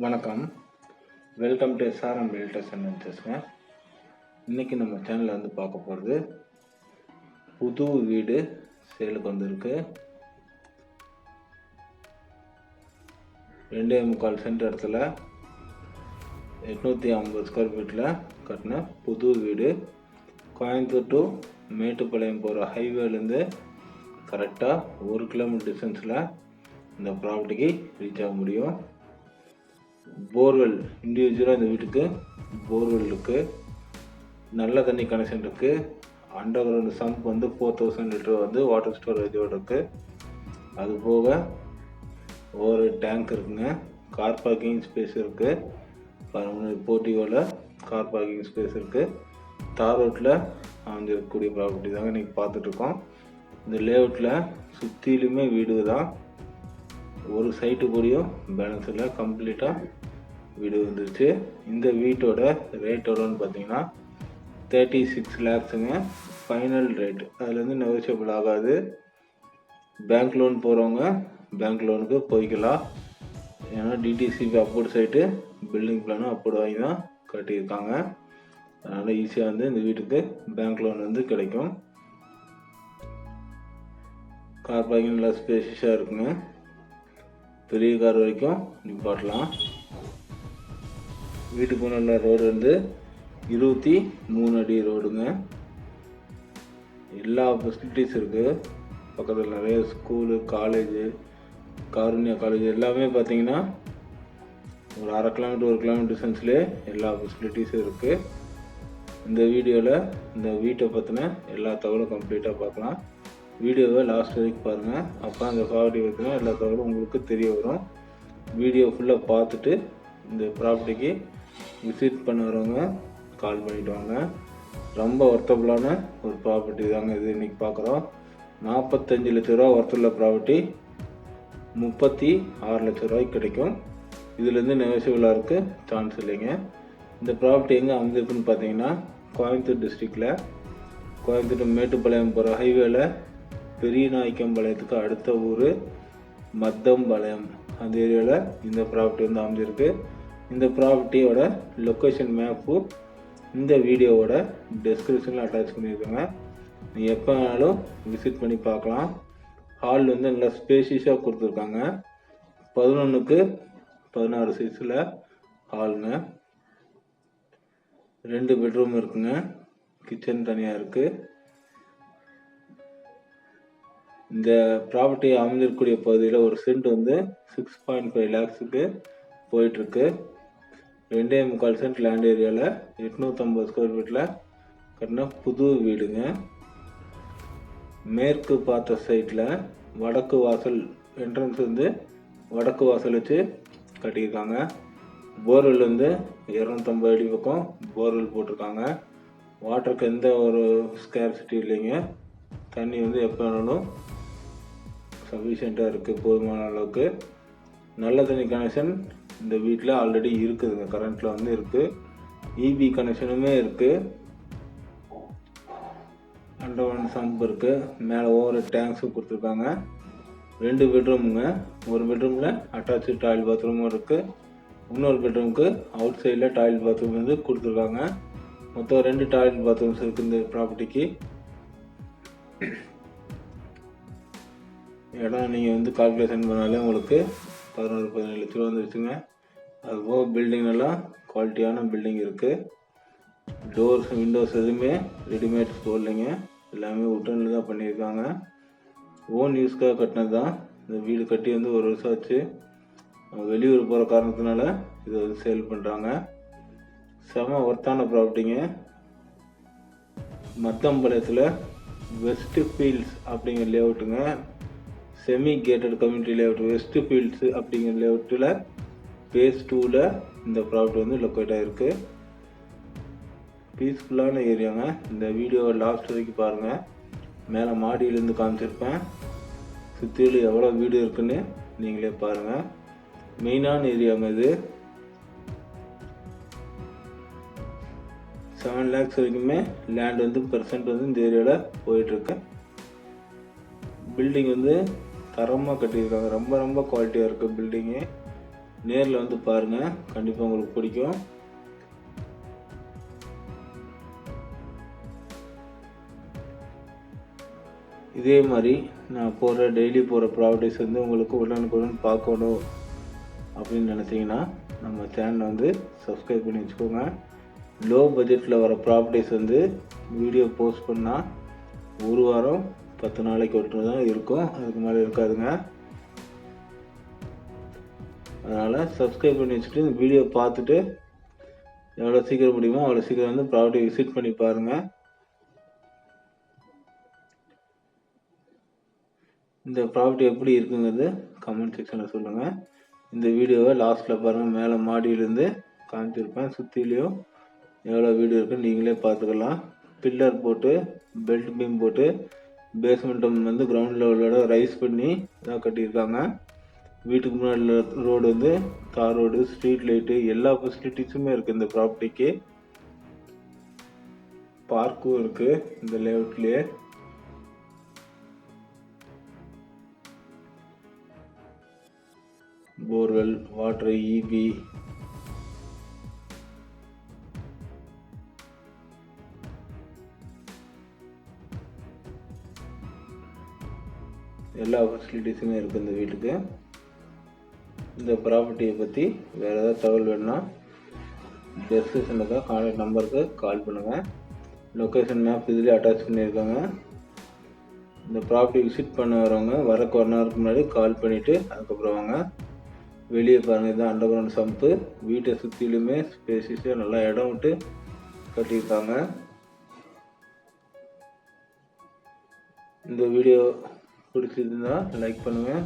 வணக்கம். Welcome to SRM realtors and வெஞ்சர்ஸ்ங்க. இன்றைக்கி நம்ம சேனலில் வந்து பார்க்க போகிறது புது வீடு சேலுக்கு வந்திருக்கு. 2.25 சென்ட் இடத்துல 850 ஸ்கொயர் ஃபீட்டில் கட்டின புது வீடு. கோயம்புத்தூர் டு மேட்டுப்பாளையம் போகிற ஹைவேலேருந்து கரெக்டாக 1 கிலோமீட்டர் டிஸ்டன்ஸில் இந்த ப்ராப்பர்ட்டிக்கு ரீச் ஆக முடியும். போர்வெல் இண்டிவிஜுவலாக இந்த வீட்டுக்கு போர்வெல் இருக்குது. நல்ல தண்ணி கனெக்ஷன் இருக்குது. அண்டர் கிரவுண்ட் சம்ப் வந்து 4000 லிட்டர் வந்து வாட்டர் ஸ்டோரேஜோடு இருக்குது. அது போக ஒரு டேங்க் இருக்குங்க. கார் பார்க்கிங் ஸ்பேஸ் இருக்குது. போர்ட்டிகோவில் கார் பார்க்கிங் ஸ்பேஸ் இருக்குது. தார் ரோட்டில் அமைஞ்சிருக்கக்கூடிய ப்ராப்பர்ட்டி தாங்க இன்றைக்கி பார்த்துட்ருக்கோம். இந்த லேஅவுட்டில் சுற்றிலுமே வீடு தான். ஒரு சைட்டு கூடயும் பேலன்ஸ் இல்லை, கம்ப்ளீட்டாக வீடு வந்துருச்சு. இந்த வீட்டோட ரேட்டோடன்னு பார்த்தீங்கன்னா 36 lakhsங்க ஃபைனல் ரேட். அதுலேருந்து நெகோஷியபிள் ஆகாது. பேங்க் லோன் போகிறவங்க பேங்க் லோனுக்கு போய்க்கலாம். ஏன்னா டிடிசிபி அப்ரூவ்ட் சைட்டு, பில்டிங் பிளானும் அப்ரூவ் வாங்கி தான் கட்டியிருக்காங்க. அதனால் ஈஸியாக வந்து இந்த வீட்டுக்கு பேங்க் லோன் வந்து கிடைக்கும். கார் பார்க்கிங் நல்லா ஸ்பேஷியஸாக இருக்குங்க. பெரிய கார் வரைக்கும் நிப்பாட்டலாம். வீட்டுக்கு நல்ல ரோடு வந்து 23 அடி ரோடுங்க. எல்லா ஃபெசிலிட்டிஸ் இருக்குது. பக்கத்தில் நிறைய ஸ்கூலு, காலேஜு, காருண்யா காலேஜ் எல்லாமே பார்த்தீங்கன்னா ஒரு 1/2 கிலோமீட்டர் 1 கிலோமீட்டர் டிஸ்டன்ஸ்லேயே எல்லா ஃபெசிலிட்டிஸும் இருக்குது. இந்த வீடியோவில் இந்த வீட்டை பற்றின எல்லா தகவலும் கம்ப்ளீட்டாக பார்க்கலாம். வீடியோவை லாஸ்ட் வரைக்கும் பாருங்கள். அப்போ அந்த ப்ராப்பர்ட்டி பற்றின எல்லா தகவலும் உங்களுக்கு தெரிய வரும். வீடியோ ஃபுல்லாக பார்த்துட்டு இந்த ப்ராப்பர்ட்டிக்கு விசிட் பண்ண வரவங்க கால் பண்ணிவிட்டு வாங்க. ரொம்ப ஒர்த்தபுளான ஒரு ப்ராப்பர்ட்டி தாங்க இது இன்றைக்கி பார்க்குறோம். 45 லட்ச ரூபா ஒர்த்துள்ள ப்ராப்பர்ட்டி 36 லட்ச ரூபாய்க்கு கிடைக்கும். இதுலேருந்து நெகோஷியபிளாக இருக்குது, சான்ஸ் இல்லைங்க. இந்த ப்ராப்பர்ட்டி எங்கே அமைஞ்சிருக்குன்னு பார்த்தீங்கன்னா கோயம்புத்தூர் டிஸ்ட்ரிக்டில் கோயம்புத்தூர் மேட்டுப்பாளையம் போகிற ஹைவேல பெரிய நாய்க்கம்பாளையத்துக்கு அடுத்த ஊர் மத்தம்பாளையம், அந்த ஏரியாவில் இந்த ப்ராப்பர்ட்டி வந்து அமைஞ்சிருக்கு. இந்த ப்ராப்பர்ட்டியோட லொக்கேஷன் மேப்பு இந்த வீடியோவோட டெஸ்கிரிப்ஷனில் அட்டாச் பண்ணியிருக்கோங்க. நீங்கள் எப்போ வேணாலும் விசிட் பண்ணி பார்க்கலாம். ஹால் வந்து நல்லா ஸ்பேஷியஸாக கொடுத்துருக்காங்க. 11x16 சைஸில் ஹாலுங்க. 2 பெட்ரூம் இருக்குங்க. கிச்சன் தனியாக இருக்குது. இந்த ப்ராப்பர்ட்டி அமைஞ்சிருக்கக்கூடிய பகுதியில் ஒரு சென்ட் வந்து 6.5 lakhsக்கு போயிட்டுருக்கு. 2.25 சென்ட் லேண்ட் ஏரியாவில் 850 ஸ்கொயர் ஃபீட்டில் கட்டின புது வீடுங்க. மேற்கு பார்த்த சைட்டில் வடக்கு வாசல் என்ட்ரன்ஸ் வந்து வடக்கு வாசல் வச்சு கட்டியிருக்காங்க. போர்வெல் வந்து 250 அடி பக்கம் போர்வெல் போட்டிருக்காங்க. வாட்டருக்கு எந்த ஒரு ஸ்கேர்சிட்டி இல்லைங்க. தண்ணி வந்து எப்போ வேணாலும் சஃபிஷியண்ட்டாக இருக்குது, போதுமான அளவுக்கு. நல்ல தண்ணி கனெக்ஷன் இந்த வீட்டில் ஆல்ரெடி இருக்குதுங்க, கரண்ட்டில் வந்து இருக்குது. இபி கனெக்ஷனுமே இருக்குது. அண்டர்கிரவுண்ட் சம்ப் இருக்குது. மேலே ஓவர் டேங்க்ஸும் கொடுத்துருக்காங்க. 2 பெட்ரூமுங்க. ஒரு பெட்ரூமில் அட்டாச்சு டாய்லெட் பாத்ரூமும் இருக்குது. இன்னொரு பெட்ரூமுக்கு அவுட் சைடில் டாய்லெட் பாத்ரூம் வந்து கொடுத்துருக்காங்க. மொத்தம் 2 டாய்லெட் பாத்ரூம்ஸ் இருக்குது இந்த ப்ராப்பர்ட்டிக்கு. இடம் நீங்கள் வந்து கால்குலேஷன் பண்ணாலே உங்களுக்கு 16-17 லட்ச ரூபா வந்துருச்சுங்க. அதுபோக பில்டிங் எல்லாம் குவாலிட்டியான பில்டிங் இருக்குது. டோர்ஸ் விண்டோஸ் எதுவுமே ரெடிமேட்ஸ் போடலைங்க. எல்லாமே உட்டனில் தான் பண்ணியிருக்காங்க. ஓன் யூஸ்க்காக கட்டினது தான். இந்த வீடு கட்டி வந்து 1 வருஷம் ஆச்சு. வெளியூர் போகிற காரணத்தினால இதை வந்து சேல் பண்ணுறாங்க. செம ஒர்த்தான ப்ராப்பர்ட்டிங்க. மத்தம்பாளையத்தில் வெஸ்ட் ஃபீல்ட்ஸ் அப்படிங்கிற லேஅவுட்டுங்க. Semi gated community layout west fields அப்படிங்கிற லேஅவுட்டில் phase 2ல் இந்த ப்ராப்பர்ட்டி வந்து லொக்கேட் ஆகிருக்கு. பீஸ்ஃபுல்லான ஏரியாங்க. இந்த வீடியோவை லாஸ்ட் வரைக்கும் பாருங்கள். மேலே மாடியிலேருந்து காமிச்சிருப்பேன். சுற்றிலும் எவ்வளோ வீடு இருக்குன்னு நீங்களே பாருங்கள். மெயினான ஏரியாங்க இது. 7 lakhs வரைக்குமே லேண்ட் வந்து பெர்சன்ட் வந்து இந்த ஏரியாவில் போயிட்டுருக்கு. பில்டிங் வந்து தரமாக கட்டியிருக்காங்க. ரொம்ப ரொம்ப குவாலிட்டியாக இருக்குது பில்டிங்கு. நேரில் வந்து பாருங்கள், கண்டிப்பாக உங்களுக்கு பிடிக்கும். இதே மாதிரி நான் டெய்லி போகிற ப்ராப்பர்ட்டிஸ் வந்து உங்களுக்கு உடனுக்குடன் பார்க்கணும் அப்படின்னு நினச்சிங்கன்னா நம்ம சேனலை வந்து சப்ஸ்கிரைப் பண்ணி வச்சுக்கோங்க. லோ பட்ஜெட்டில் வர ப்ராப்பர்ட்டிஸ் வந்து வீடியோ போஸ்ட் பண்ணால் 1 வாரம் 10 நாளைக்கு ஒட்டு தான் இருக்கும், அதுக்கு மேலே இருக்காதுங்க. அதனால் சப்ஸ்கிரைப் பண்ணி வச்சுட்டு இந்த வீடியோ பார்த்துட்டு எவ்வளோ சீக்கிரம் முடியுமோ அவ்வளோ சீக்கிரம் வந்து ப்ராப்பர்ட்டி விசிட் பண்ணி பாருங்கள். இந்த ப்ராப்பர்ட்டி எப்படி இருக்குங்கிறது கமெண்ட் செக்ஷனில் சொல்லுங்கள். இந்த வீடியோவை லாஸ்ட்டில் பாருங்கள், மேலே மாடியிலேருந்து காமிச்சிருப்பேன். சுற்றிலையும் எவ்வளோ வீடியோ இருக்குன்னு நீங்களே பார்த்துக்கலாம். பில்லர் போட்டு பெல்ட் பீம் போட்டு பேஸ்மெண்ட்டும் வந்து கிரவுண்ட் லெவலோட ரைஸ் பண்ணி தான் கட்டியிருக்காங்க. வீட்டுக்கு முன்னாடி ரோடு வந்து தார் ரோடு, ஸ்ட்ரீட் லைட்டு, எல்லா ஃபெசிலிட்டிஸுமே இருக்குது இந்த ப்ராப்பர்ட்டிக்கு. பார்க்கும் இருக்குது இந்த லேஅவுட்லேயே. போர்வெல், வாட்டர், இபி, எல்லா ஃபெசிலிட்டிஸுமே இருக்குது இந்த வீட்டுக்கு. இந்த ப்ராப்பர்ட்டியை பற்றி வேறு ஏதாவது தகவல் வேணும்னா டிஸ்கிரிப்ஷனுக்கு கான்டாக்ட் நம்பருக்கு கால் பண்ணுங்கள். லொக்கேஷன் மேப் இதிலே அட்டாச் பண்ணியிருக்காங்க. இந்த ப்ராப்பர்ட்டி விசிட் பண்ண வரவங்க வரக்கு 1 ஹவருக்கு முன்னாடி கால் பண்ணிவிட்டு அதுக்கப்புறம் வாங்க. வெளியே பாருங்கள், இதுதான் அண்டர் கிரவுண்ட் சம்பு. வீட்டை சுற்றிலுமே ஸ்பேசிஸாக நல்லா இடம் விட்டு கட்டியிருக்காங்க. இந்த வீடியோ பிடிச்சிருந்தா லைக் பண்ணுங்கள்.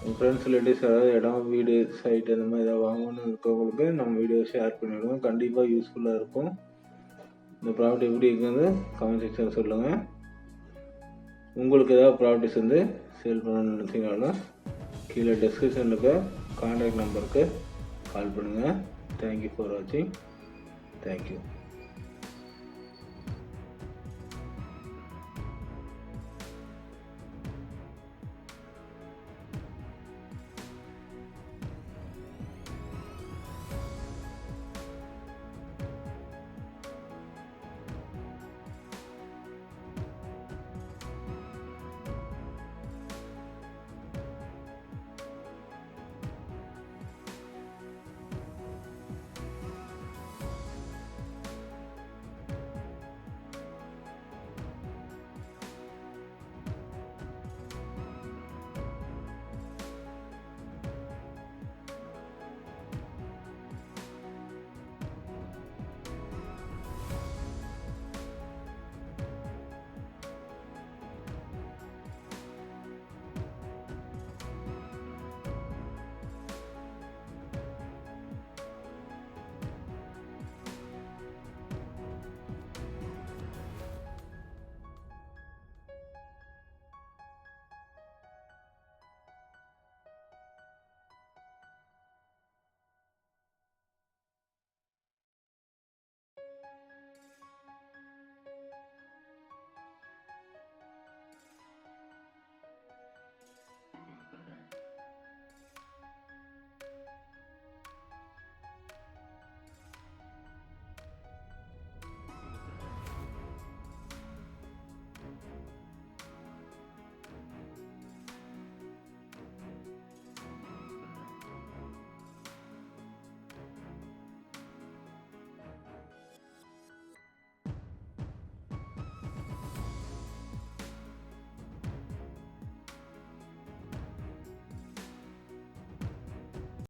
உங்கள் ஃப்ரெண்ட்ஸ் ரிலேட்டிவ்ஸ் ஏதாவது இடம், வீடு, சைட் அந்த மாதிரி ஏதாவது வாங்கணும்னு இருக்கவங்களுக்கு நம்ம வீடியோ ஷேர் பண்ணிவிடுவோம். கண்டிப்பாக யூஸ்ஃபுல்லாக இருக்கும். இந்த ப்ராப்பர்ட்டி எப்படி இருக்குன்னு கமெண்ட் செக்ஷனில் சொல்லுங்கள். உங்களுக்கு ஏதாவது ப்ராப்பர்ட்டிஸ் வந்து சேல் பண்ணணும்னு நினச்சிங்கனாலும் கீழே டிஸ்கிரிப்ஷனில் இருக்க கான்டாக்ட் நம்பருக்கு கால் பண்ணுங்கள். தேங்க்யூ ஃபார் வாட்சிங். தேங்க்யூ.